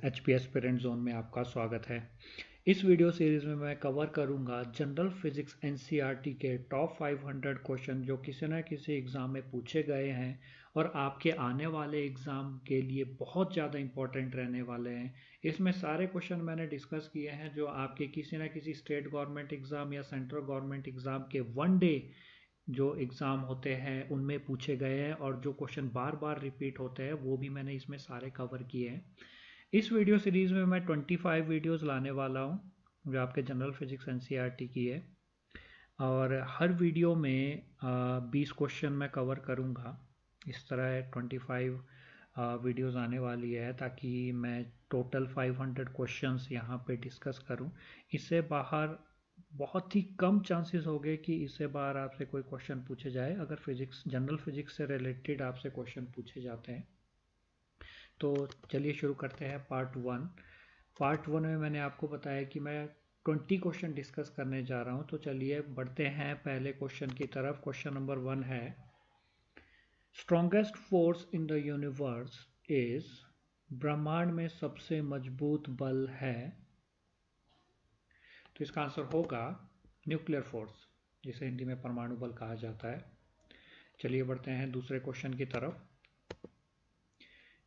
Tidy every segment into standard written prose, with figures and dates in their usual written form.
HP aspirant zone में आपका स्वागत है। इस वीडियो सीरीज में मैं कवर करूंगा जनरल फिजिक्स एनसीईआरटी के टॉप 500 क्वेश्चन जो किसी न किसी एग्ज़ाम में पूछे गए हैं और आपके आने वाले एग्ज़ाम के लिए बहुत ज़्यादा इंपॉर्टेंट रहने वाले हैं। इसमें सारे क्वेश्चन मैंने डिस्कस किए हैं जो आपके किसी न किसी स्टेट गवर्नमेंट एग्ज़ाम या सेंट्रल गवर्नमेंट एग्ज़ाम के वन डे जो एग्ज़ाम होते हैं उनमें पूछे गए हैं, और जो क्वेश्चन बार बार रिपीट होते हैं वो भी मैंने इसमें सारे कवर किए हैं। इस वीडियो सीरीज़ में मैं 25 वीडियोस लाने वाला हूँ जो आपके जनरल फिजिक्स एनसीईआरटी की है, और हर वीडियो में 20 क्वेश्चन मैं कवर करूँगा। इस तरह 25 वीडियोस आने वाली है ताकि मैं टोटल 500 क्वेश्चंस यहाँ पे डिस्कस करूँ। इससे बाहर बहुत ही कम चांसेस हो गए कि इससे बाहर आपसे कोई क्वेश्चन पूछे जाए, अगर फिजिक्स जनरल फिजिक्स से रिलेटेड आपसे क्वेश्चन पूछे जाते हैं। तो चलिए शुरू करते हैं पार्ट वन में मैंने आपको बताया कि मैं 20 क्वेश्चन डिस्कस करने जा रहा हूं, तो चलिए बढ़ते हैं पहले क्वेश्चन की तरफ। क्वेश्चन नंबर 1 है, strongest force in the universe is, ब्रह्मांड में सबसे मजबूत बल है। तो इसका आंसर होगा न्यूक्लियर फोर्स, जिसे हिंदी में परमाणु बल कहा जाता है। चलिए बढ़ते हैं दूसरे क्वेश्चन की तरफ।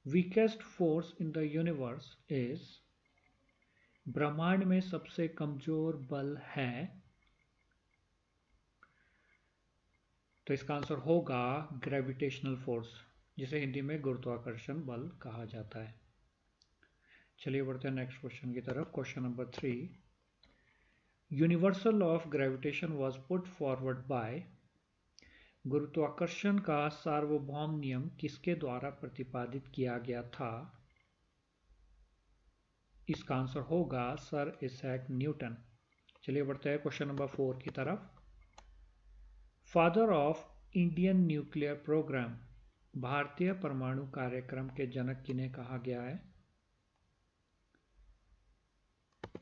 Weakest force in the universe is, ब्रह्मांड में सबसे कमजोर बल है। तो इसका आंसर होगा ग्रेविटेशनल फोर्स, जिसे हिंदी में गुरुत्वाकर्षण बल कहा जाता है। चलिए बढ़ते हैं नेक्स्ट क्वेश्चन की तरफ। Question number 3, universal of gravitation was put forward bye, गुरुत्वाकर्षण का सार्वभौम नियम किसके द्वारा प्रतिपादित किया गया था। इसका आंसर होगा सर इसैक न्यूटन। चलिए बढ़ते हैं क्वेश्चन नंबर 4 की तरफ। Father of Indian nuclear programme, भारतीय परमाणु कार्यक्रम के जनक किन्हें कहा गया है।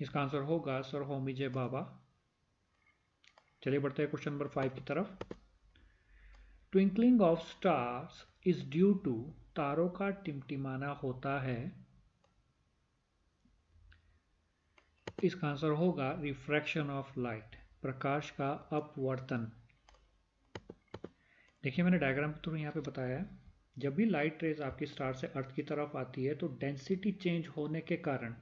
इसका आंसर होगा सर होमी जे भाभा। चलिए बढ़ते हैं क्वेश्चन नंबर 5 की तरफ। Twinkling of stars is due to, तारों का टिमटिमाना होता है। इसका आंसर होगा रिफ्रैक्शन ऑफ लाइट, प्रकाश का अपवर्तन। देखिए मैंने डायग्राम के थ्रू यहाँ पे बताया है, जब भी लाइट रेज आपकी स्टार से अर्थ की तरफ आती है तो डेंसिटी चेंज होने के कारण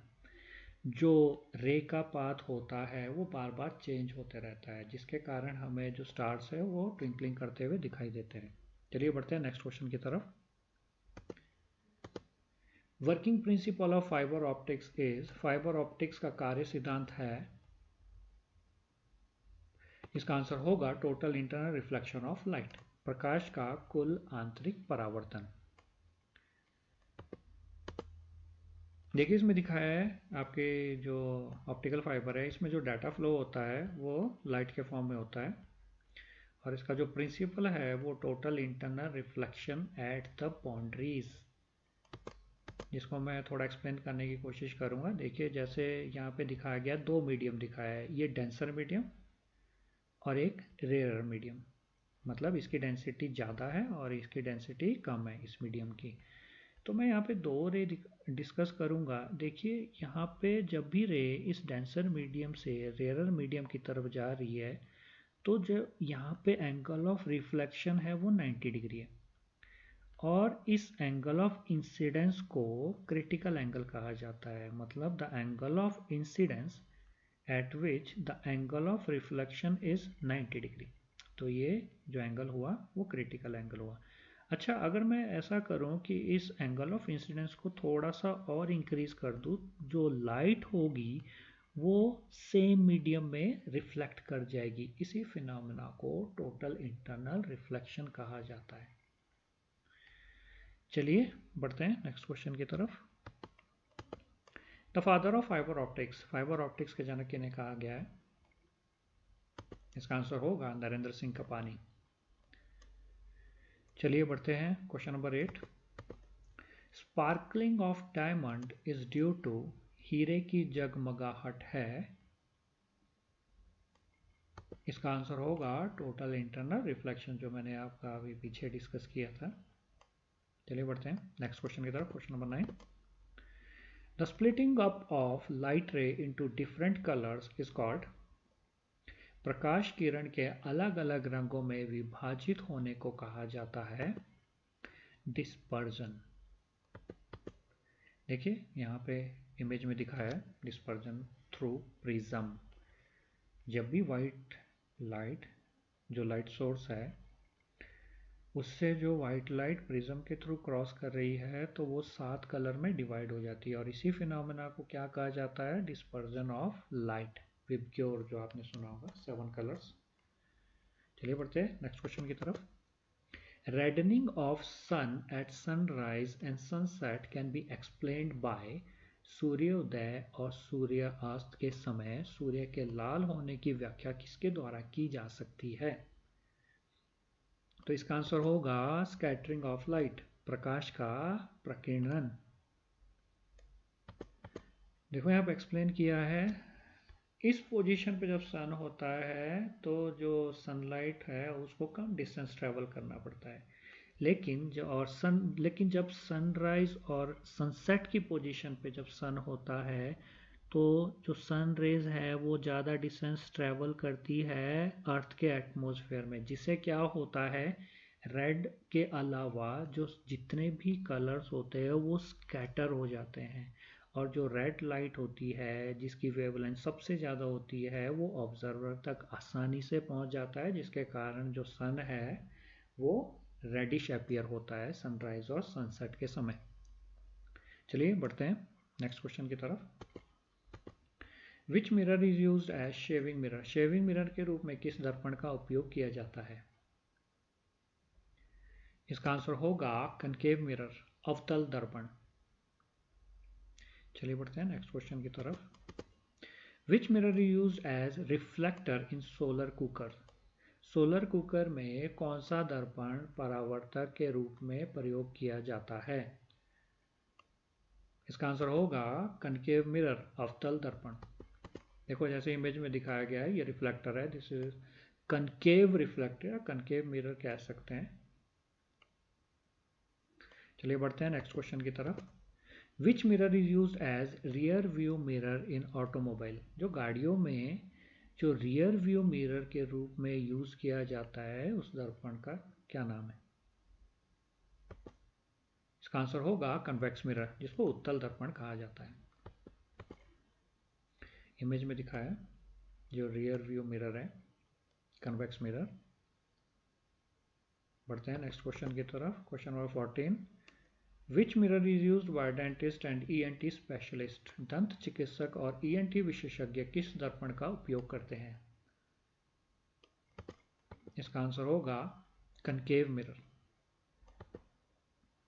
जो रे का पाथ होता है वो बार बार चेंज होते रहता है, जिसके कारण हमें जो स्टार्स है वो ट्विंकलिंग करते हुए दिखाई देते हैं। चलिए बढ़ते हैं नेक्स्ट क्वेश्चन की तरफ। Working principle of fibre optics is, fibre optics का कार्य सिद्धांत है। इसका आंसर होगा total internal reflection of light, प्रकाश का कुल आंतरिक परावर्तन। देखिए इसमें दिखाया है आपके जो ऑप्टिकल फाइबर है, इसमें जो डाटा फ्लो होता है वो लाइट के फॉर्म में होता है, और इसका जो प्रिंसिपल है वो total internal reflection at the boundaries, जिसको मैं थोड़ा एक्सप्लेन करने की कोशिश करूंगा। देखिए जैसे यहाँ पे दिखाया गया, दो मीडियम दिखाया है, ये डेंसर मीडियम और एक रेयर मीडियम, मतलब इसकी डेंसिटी ज़्यादा है और इसकी डेंसिटी कम है इस मीडियम की। तो मैं यहाँ पे दो रे डिस्कस करूँगा। देखिए यहाँ पे जब भी रे इस डेंसर मीडियम से रेयर मीडियम की तरफ जा रही है तो जो यहाँ पे एंगल ऑफ रिफ्लेक्शन है वो 90 डिग्री है, और इस एंगल ऑफ इंसिडेंस को क्रिटिकल एंगल कहा जाता है, मतलब the angle of incidence at which the angle of reflection is 90 degree. तो ये जो एंगल हुआ वो क्रिटिकल एंगल हुआ। अच्छा, अगर मैं ऐसा करूं कि इस एंगल ऑफ इंसिडेंस को थोड़ा सा और इंक्रीज कर दूं, जो लाइट होगी वो सेम मीडियम में रिफ्लेक्ट कर जाएगी। इसी फिनोमेना को टोटल इंटरनल रिफ्लेक्शन कहा जाता है। चलिए बढ़ते हैं नेक्स्ट क्वेश्चन की तरफ। The father of fibre optics, fibre optics के जनक किन्हें कहा गया है। इसका आंसर होगा नरेंद्र सिंह कपानी। चलिए बढ़ते हैं question number 8। Sparkling of diamond is due to, हीरे की जगमगाहट है। इसका आंसर होगा टोटल इंटरनल रिफ्लेक्शन, जो मैंने आपका अभी पीछे डिस्कस किया था। चलिए बढ़ते हैं नेक्स्ट क्वेश्चन की तरफ। Question number 9। The splitting up of light ray into different colors is called, प्रकाश किरण के अलग अलग रंगों में विभाजित होने को कहा जाता है, डिस्पर्जन। देखिए यहाँ पे इमेज में दिखाया है डिस्पर्जन थ्रू प्रिज्म। जब भी वाइट लाइट, जो लाइट सोर्स है, उससे जो वाइट लाइट प्रिज्म के थ्रू क्रॉस कर रही है तो वो 7 कलर में डिवाइड हो जाती है, और इसी फिनोमेना को क्या कहा जाता है, डिस्पर्जन ऑफ लाइट। विबग्योर जो आपने सुना होगा, 7 कलर्स। चलिए बढ़ते हैं नेक्स्ट क्वेश्चन की तरफ। Reddening of sun at sunrise and sunset can be explained by, सूर्योदय और सूर्यास्त के समय सूर्य के लाल होने की व्याख्या किसके द्वारा की जा सकती है? तो इसका आंसर होगा स्कैटरिंग ऑफ लाइट, प्रकाश का प्रकीर्णन। देखो यहाँ पे एक्सप्लेन किया है, इस पोजीशन पे जब सन होता है तो जो सनलाइट है उसको कम डिस्टेंस ट्रेवल करना पड़ता है, लेकिन जब सनराइज और सनसेट की पोजीशन पे जब सन होता है तो जो सन रेज है वो ज़्यादा डिस्टेंस ट्रेवल करती है अर्थ के एटमॉस्फेयर में, जिससे क्या होता है, रेड के अलावा जो जितने भी कलर्स होते हैं वो स्कैटर हो जाते हैं, और जो रेड लाइट होती है जिसकी वेवलेंथ सबसे ज़्यादा होती है वो ऑब्जर्वर तक आसानी से पहुंच जाता है, जिसके कारण जो सन है वो रेडिश अपीयर होता है सनराइज और सनसेट के समय। चलिए बढ़ते हैं नेक्स्ट क्वेश्चन की तरफ। Which mirror is used as shaving mirror? Shaving mirror के रूप में किस दर्पण का उपयोग किया जाता है? इसका आंसर होगा कनकेव मिरर, अवतल दर्पण। चलिए बढ़ते हैं नेक्स्ट क्वेश्चन की तरफ। Which mirror is used as reflector in solar cooker? Solar cooker में कौन सा दर्पण परावर्तक के रूप में प्रयोग किया जाता है? इसका आंसर होगा कनकेव मिरर, अवतल दर्पण। देखो जैसे इमेज में दिखाया गया है, ये रिफ्लेक्टर है, this is concave reflector, concave mirror कह सकते हैं। चलिए बढ़ते हैं नेक्स्ट क्वेश्चन की तरफ। Which mirror is used as rear view mirror in automobile? जो गाड़ियों में जो रियर व्यू मिरर के रूप में यूज किया जाता है उस दर्पण का क्या नाम है? इसका आंसर होगा कन्वेक्स मिरर, जिसको उत्तल दर्पण कहा जाता है। इमेज में दिखाया जो रियर व्यू मिरर है, कन्वेक्स मिरर। बढ़ते हैं नेक्स्ट क्वेश्चन की तरफ। Question number 14। Which mirror is used by dentist and ENT specialist? दंत चिकित्सक और ईएनटी विशेषज्ञ किस दर्पण का उपयोग करते हैं? इसका आंसर होगा concave mirror,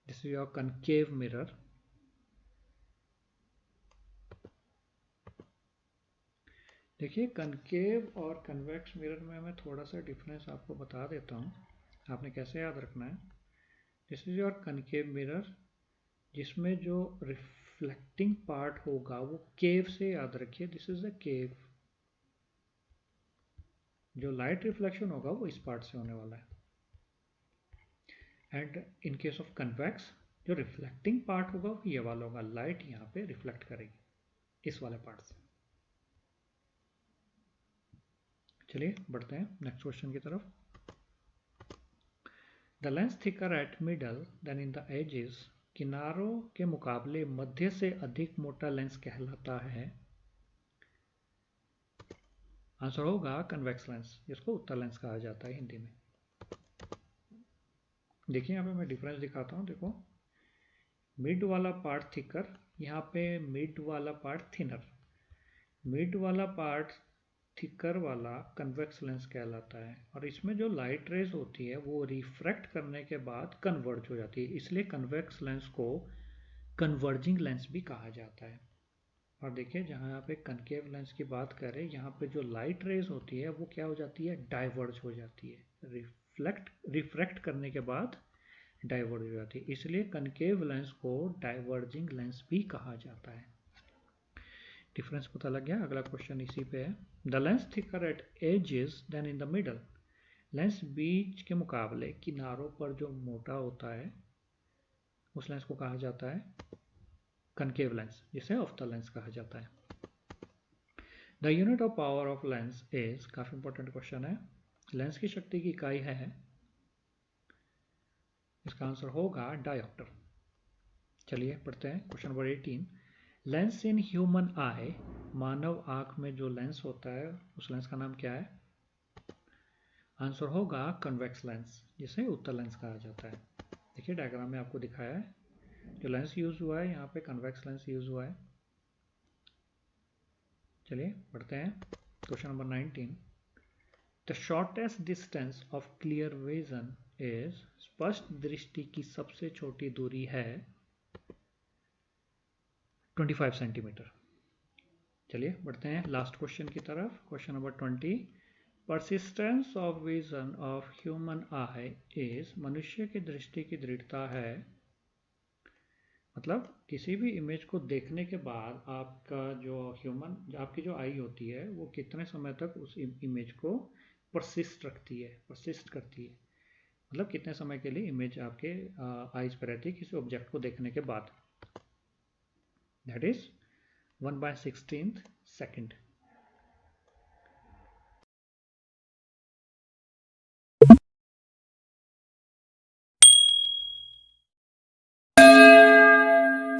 this is your concave mirror. देखिए कनकेव और कन्वेक्स मिरर में मैं थोड़ा सा डिफरेंस आपको बता देता हूँ, आपने कैसे याद रखना है। This is your concave mirror, जिसमें जो रिफ्लेक्टिंग पार्ट होगा वो केव से, याद रखिए दिस इज अ केव। जो लाइट रिफ्लेक्शन होगा वो इस पार्ट से होने वाला है। And in case of convex जो रिफ्लेक्टिंग पार्ट होगा वो ये वाला होगा, लाइट यहाँ पे रिफ्लेक्ट करेगी इस वाले पार्ट से। चलिए बढ़ते हैं नेक्स्ट क्वेश्चन की तरफ। The lens thicker at middle than in the edges? किनारों के मुकाबले मध्य से अधिक मोटा लेंस कहलाता है? आंसर होगा कन्वेक्स लेंस, जिसको उत्तल लेंस कहा जाता है हिंदी में। देखिए यहाँ पे मैं डिफरेंस दिखाता हूँ। देखो मिड वाला पार्ट थिकर, यहाँ पे मिड वाला पार्ट थिनर। मिड वाला पार्ट थिकर वाला कन्वेक्स लेंस कहलाता है, और इसमें जो लाइट रेज होती है वो रिफ्रैक्ट करने के बाद कन्वर्ज हो जाती है, इसलिए कन्वेक्स लेंस को कन्वर्जिंग लेंस भी कहा जाता है। और देखिए जहाँ यहाँ पे कनकेव लेंस की बात करें, यहाँ पे जो लाइट रेज होती है वो क्या हो जाती है, डाइवर्ज हो जाती है, रिफ्रैक्ट करने के बाद डाइवर्ज हो जाती है, इसलिए कनकेव लेंस को डाइवर्जिंग लेंस भी कहा जाता है। डिफरेंस पता लग गया। अगला क्वेश्चन इसी पे है। The lens thicker at edges than in the middle? Lens बीच के मुकाबले किनारों पर जो मोटा होता है उस लेंस को कहा जाता है? कनकेव लेंस, जिसे ऑफ्था लेंस कहा जाता है। The unit of power of lens is, काफी इंपॉर्टेंट क्वेश्चन है, लेंस की शक्ति की इकाई है, इसका आंसर होगा डायोप्टर। चलिए पढ़ते हैं question number 18। Lens in human eye, मानव आंख में जो लेंस होता है उस लेंस का नाम क्या है? आंसर होगा कन्वेक्स लेंस, जिसे उत्तल लेंस कहा जाता है। देखिए डायग्राम में आपको दिखाया है, जो लेंस यूज हुआ है यहाँ पे कन्वेक्स लेंस यूज हुआ है। चलिए पढ़ते हैं question number 19। The shortest distance of clear vision is, स्पष्ट दृष्टि की सबसे छोटी दूरी है 25 सेंटीमीटर। चलिए बढ़ते हैं लास्ट क्वेश्चन की तरफ। Question number 20। Persistence of vision of human I is, मनुष्य की दृष्टि की दृढ़ता है, मतलब किसी भी इमेज को देखने के बाद आपका जो आपकी जो आई होती है वो कितने समय तक उस इमेज को परसिस्ट करती है, मतलब कितने समय के लिए इमेज आपके आईज पर रहती है किसी ऑब्जेक्ट को देखने के बाद। That is 1/16 second.